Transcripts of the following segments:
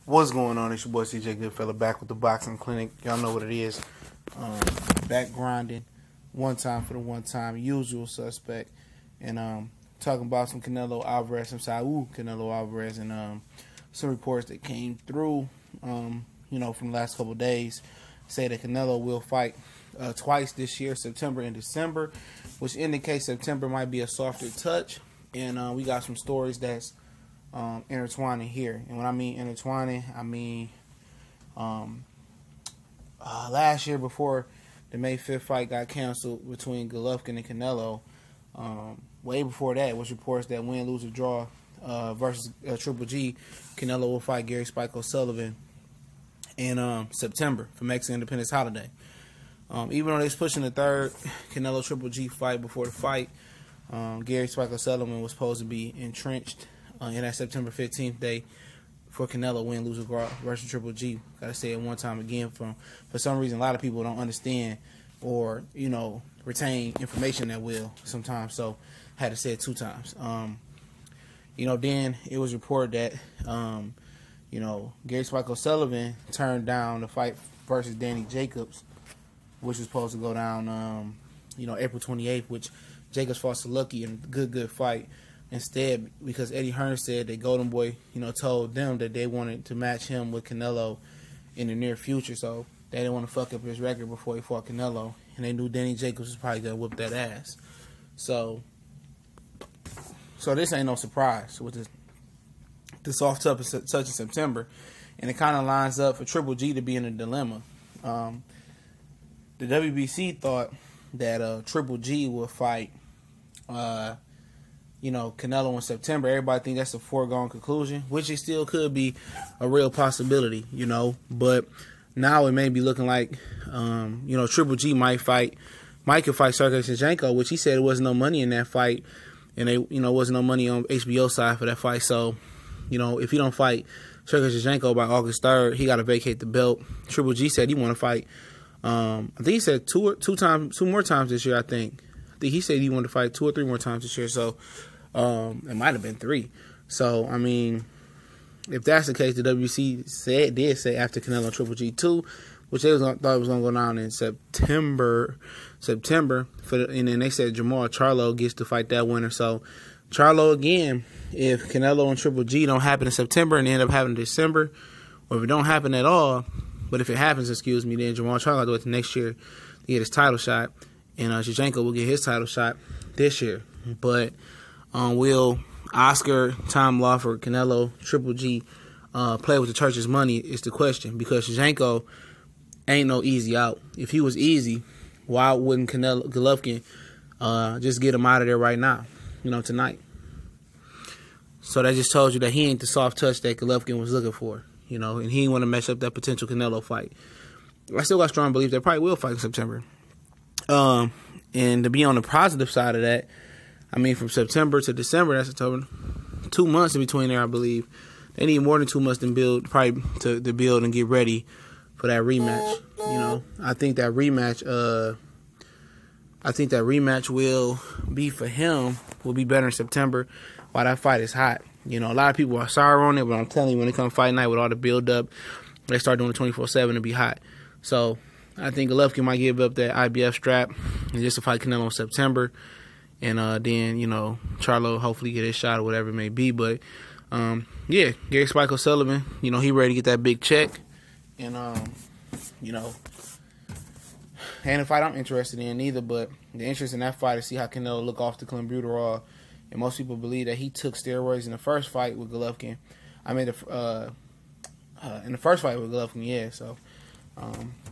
What's going on? It's your boy CJ Goodfella back with the Boxing Clinic. Y'all know what it is. Back grinding. One time for the one time. Usual suspect. And talking about some Canelo Alvarez, some Saul Canelo Alvarez, and some reports that came through, from the last couple of days, say that Canelo will fight twice this year, September and December, which indicates September might be a softer touch. And we got some stories that's intertwining here. And when I mean intertwining, I mean last year before the May 5th fight got canceled between Golovkin and Canelo, way before that was reports that win, lose, or draw versus Triple G, Canelo will fight Gary Spike O'Sullivan in September for Mexican Independence holiday. Even though they was pushing the third Canelo Triple G fight before the fight, Gary Spike O'Sullivan was supposed to be entrenched in that September 15th day for Canelo win, lose, or draw versus Triple G. Gotta say it one time again. For some reason, a lot of people don't understand or retain information that well sometimes. So had to say it two times. Then it was reported that Gary Spike O'Sullivan turned down the fight versus Danny Jacobs, which was supposed to go down April 28th, which Jacobs fought Lucky in a good fight. Instead, because Eddie Hearn said that Golden Boy, told them that they wanted to match him with Canelo in the near future, so they didn't want to fuck up his record before he fought Canelo, and they knew Danny Jacobs was probably gonna whip that ass. So this ain't no surprise with the soft touch in September, and it kind of lines up for Triple G to be in a dilemma. The WBC thought that Triple G would fight Canelo in September. Everybody think that's a foregone conclusion, which it still could be a real possibility, but now it may be looking like, Triple G might could fight Sergey Shevchenko, which he said there wasn't no money in that fight, and wasn't no money on HBO side for that fight. So, if he don't fight Sergey Shevchenko by August 3rd, he got to vacate the belt. Triple G said he want to fight, I think he said two more times this year, I think he said he wanted to fight 2 or 3 more times this year, so it might have been 3. So, I mean, if that's the case, the WBC did say after Canelo Triple G 2, which they thought was going to go down in September, and then they said Jamal Charlo gets to fight that winner. So, Charlo again, if Canelo and Triple G don't happen in September and end up happening in December, or if it don't happen at all, but if it happens, then Jamal Charlo will do it next year to get his title shot, and Shevchenko will get his title shot this year. But will Oscar, Tom Lawford, Canelo, Triple G play with the church's money is the question, because Shevchenko ain't no easy out. If he was easy, why wouldn't Golovkin just get him out of there right now, tonight? So that just tells you that he ain't the soft touch that Golovkin was looking for, and he didn't want to mess up that potential Canelo fight. I still got strong belief they probably will fight in September. And to be on the positive side of that, I mean, from September to December, that's October, 2 months in between there, I believe. They need more than 2 months to build and get ready for that rematch. I think that rematch will be for him, will be better in September while that fight is hot. A lot of people are sour on it, but I'm telling you, when it comes fight night with all the build up, they start doing it 24/7 to be hot. So I think Golovkin might give up that IBF strap and just to fight Canelo in September. And then, Charlo hopefully get his shot or whatever it may be. But, Gary Spike O'Sullivan, he ready to get that big check. And, and a fight I'm interested in either. But the interest in that fight is see how Canelo look off the clenbuterol. And most people believe that he took steroids in the first fight with Golovkin. In the first fight with Golovkin, yeah. So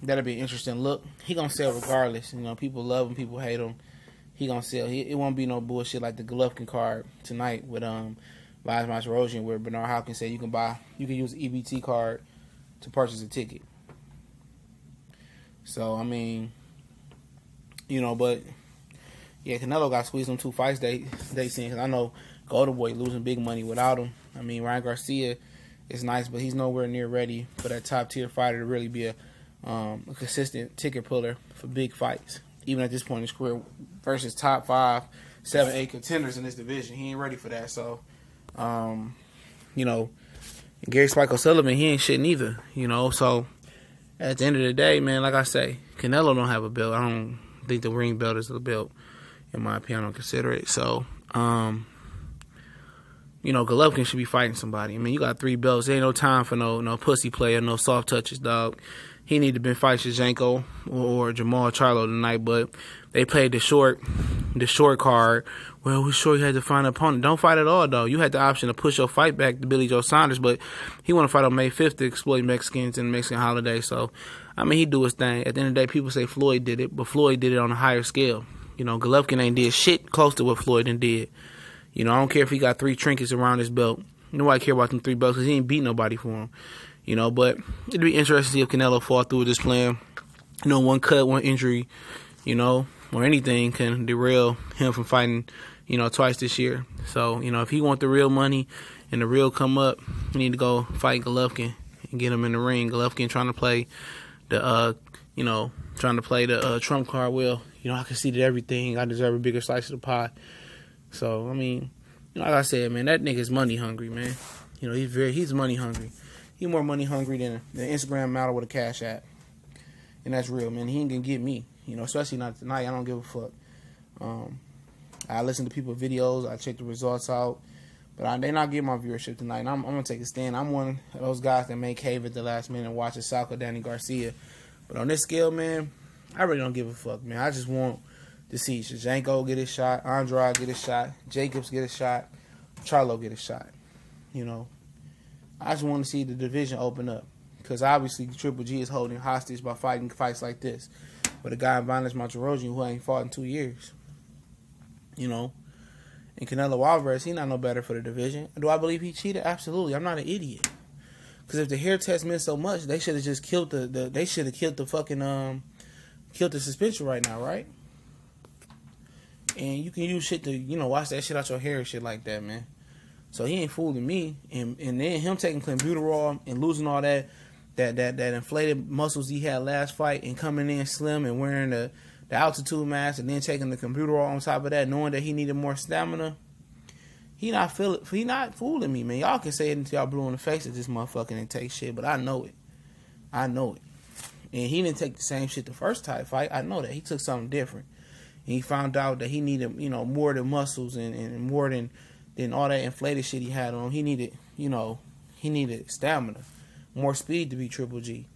that'll be an interesting look. He going to sell regardless. People love him, people hate him. He gonna sell. It won't be no bullshit like the Golovkin card tonight with Vaz Rosian, where Bernard Hopkins said you can use an EBT card to purchase a ticket. So I mean, but yeah, Canelo got squeezed on 2 fights they seen. Cause I know Golden Boy losing big money without him. I mean, Ryan Garcia is nice, but he's nowhere near ready for that top tier fighter to really be a consistent ticket puller for big fights. Even at this point in his career, versus top 5, 7, 8 contenders in this division, he ain't ready for that. So, And Gary Spike O'Sullivan, he ain't shit neither, you know. So at the end of the day, man, like I say, Canelo don't have a belt. I don't think the ring belt is the belt. In my opinion, I don't consider it. So, you know, Golovkin should be fighting somebody. I mean, you got 3 belts. There ain't no time for no pussy player, no soft touches, dog. He need to been fighting Shevchenko or Jamal Charlo tonight, but they played the short card. Well, we're sure you had to find an opponent. Don't fight at all, though. You had the option to push your fight back to Billy Joe Saunders, but he want to fight on May 5th to exploit Mexicans and the Mexican holiday. So, I mean, he do his thing. At the end of the day, people say Floyd did it, but Floyd did it on a higher scale. You know, Golovkin ain't did shit close to what Floyd did. You know, I don't care if he got 3 trinkets around his belt. Nobody care about them 3 belts because he ain't beat nobody for him. You know, but it'd be interesting to see if Canelo fought through with this plan. You know, one cut, one injury, you know, or anything can derail him from fighting, you know, twice this year. So, you know, if he want the real money and the real come up, he need to go fight Golovkin and get him in the ring. Golovkin trying to play the, trump card. Well, you know, I conceded everything. I deserve a bigger slice of the pie. So, I mean, you know, like I said, man, that nigga's money hungry, man. You know, he's money hungry. He's more money hungry than the Instagram model with a cash app. And that's real, man. He ain't gonna get me. You know, especially not tonight. I don't give a fuck. I listen to people's videos. I check the results out. But they not getting my viewership tonight. And I'm going to take a stand. I'm one of those guys that make cave at the last minute and watch Salco Danny Garcia. But on this scale, man, I really don't give a fuck, man. I just want to see Shevchenko get his shot, Andrade get his shot, Jacobs get a shot, Charlo get a shot. You know, I just want to see the division open up. Because obviously Triple G is holding hostage by fighting fights like this. But a guy in Violence Monterosian who ain't fought in 2 years. You know. And Canelo Alvarez, he not no better for the division. Do I believe he cheated? Absolutely. I'm not an idiot. Because if the hair test meant so much, they should have just killed they should have killed the fucking killed the suspension right now, right? And you can use shit to, you know, wash that shit out your hair and shit like that, man. So he ain't fooling me. And then him taking clenbuterol and losing all that inflated muscles he had last fight and coming in slim and wearing the altitude mask and then taking the clenbuterol on top of that, knowing that he needed more stamina. He not fooling me, man. Y'all can say it until y'all blue in the face that this motherfucker didn't take shit, but I know it. I know it. And he didn't take the same shit the first time fight. I know that. He took something different. And he found out that he needed, you know, more than muscles and more than all that inflated shit he had on. He needed, you know, stamina, more speed to be Triple G.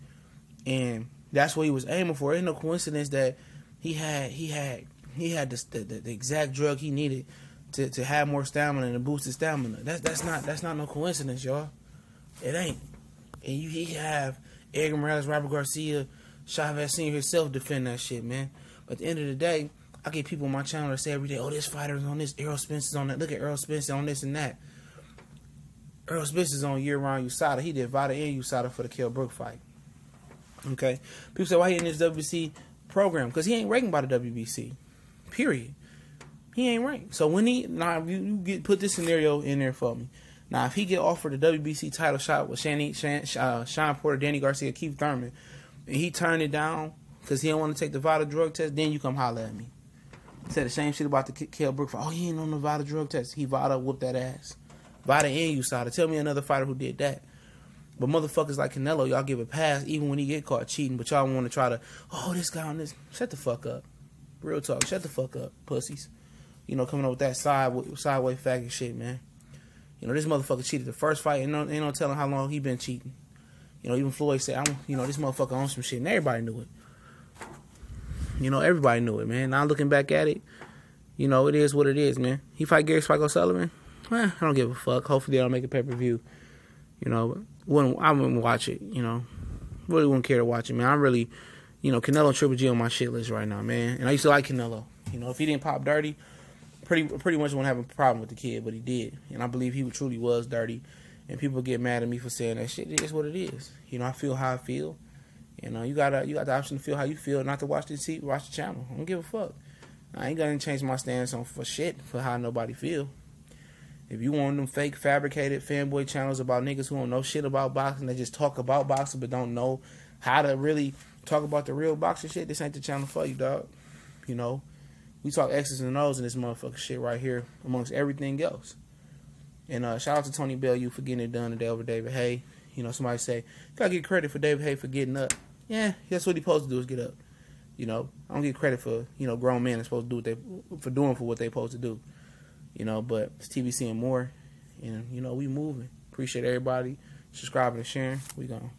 And that's what he was aiming for. It ain't no coincidence that he had the exact drug he needed to have more stamina and to boost his stamina. That's not no coincidence, y'all. It ain't. And he have Edgar Morales, Robert Garcia, Chavez Sr. himself defend that shit, man. But at the end of the day, I get people on my channel that say every day, oh, this fighter's on this, Errol Spence's on that. Look at Errol Spence on this and that. Errol Spence is on year-round USADA. He did VADA and USADA for the Kell Brook fight. Okay? People say, why he in this WBC program? Because he ain't ranked by the WBC. Period. He ain't ranked. So when you put this scenario in there for me. Now, if he get offered a WBC title shot with Sean Porter, Danny Garcia, Keith Thurman, and he turned it down because he don't want to take the VADA drug test, then you come holler at me. Said the same shit about the Kell Brook fight. Oh, he ain't on the VADA drug test. He VADA whooped that ass. VADA and USADA. Tell me another fighter who did that. But motherfuckers like Canelo, y'all give a pass even when he get caught cheating. But y'all want to try to, oh, this guy on this. Shut the fuck up. Real talk. Shut the fuck up, pussies. You know, coming up with that sideway faggot shit, man. You know, this motherfucker cheated the first fight. Ain't no telling how long he been cheating. You know, even Floyd said, this motherfucker on some shit. And everybody knew it. You know, everybody knew it, man. Now looking back at it, you know, it is what it is, man. He fight Gary Spike O'Sullivan? I don't give a fuck. Hopefully they don't make a pay-per-view. You know, I wouldn't watch it, you know. Really wouldn't care to watch it, man. I'm really, you know, Canelo and Triple G on my shit list right now, man. And I used to like Canelo. You know, if he didn't pop dirty, pretty much wouldn't have a problem with the kid, but he did. And I believe he truly was dirty. And people get mad at me for saying that shit. It is what it is. You know, I feel how I feel. You know, you got the option to feel how you feel, not to watch the channel. I don't give a fuck. I ain't gonna change my stance on for shit for how nobody feel. If you want them fake, fabricated fanboy channels about niggas who don't know shit about boxing, they just talk about boxing but don't know how to really talk about the real boxing shit, this ain't the channel for you, dog. You know, we talk X's and O's in this motherfucker shit right here amongst everything else. And shout out to Tony Bellew for getting it done today over David Haye. You know, somebody say, gotta get credit for David Haye for getting up. Yeah, that's what he's supposed to do, is get up. You know, I don't get credit for, you know, grown men are supposed to do what they're supposed to do. You know, but it's TBC and more. And, you know, we moving. Appreciate everybody subscribing and sharing. We gone.